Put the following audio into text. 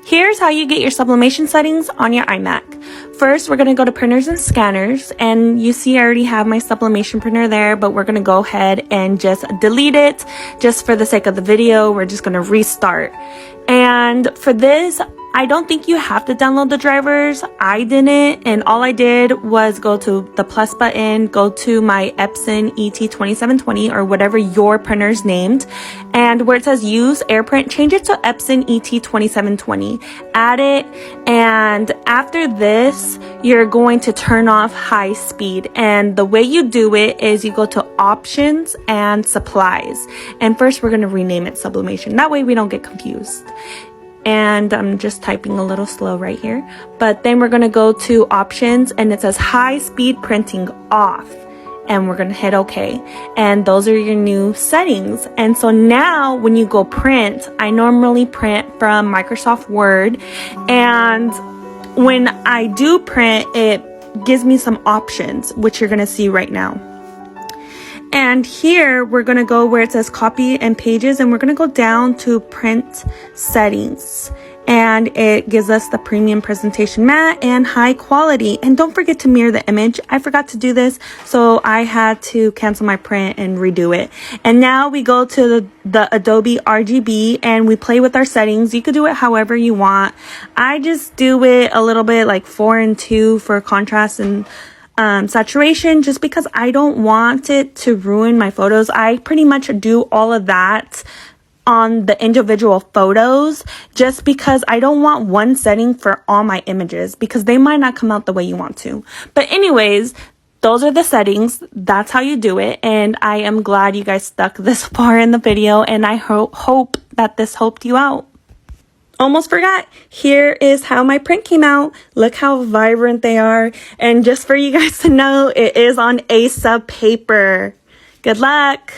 Here's how you get your sublimation settings on your iMac. First, we're going to go to printers and scanners, and you see I already have my sublimation printer there, but we're going to go ahead and just delete it just for the sake of the video. We're just going to restart. And for this, I don't think you have to download the drivers. I didn't, and all I did was go to the plus button, go to my Epson ET2720 or whatever your printer's named, and where it says use AirPrint, change it to Epson ET2720. Add it, and after this, you're going to turn off high speed. And the way you do it is you go to options and supplies. And first, we're going to rename it sublimation. That way we don't get confused. And I'm just typing a little slow right here. But then we're going to go to options, and it says high speed printing off. And we're going to hit OK. And those are your new settings. And so now when you go print, I normally print from Microsoft Word. And when I do print, it gives me some options, which you're going to see right now. And here we're going to go where it says copy and pages, and we're going to go down to print settings, and it gives us the premium presentation matte and high quality. And don't forget to mirror the image. I forgot to do this, so I had to cancel my print and redo it. And now we go to the Adobe RGB and we play with our settings. You could do it however you want. I just do it a little bit like 4 and 2 for contrast and saturation, just because I don't want it to ruin my photos. I pretty much do all of that on the individual photos just because I don't want one setting for all my images, because they might not come out the way you want to. But anyways, those are the settings. That's how you do it. And I am glad you guys stuck this far in the video, and I hope that this helped you out. Almost forgot. Here is how my print came out. Look how vibrant they are. And just for you guys to know, it is on A sub paper. Good luck.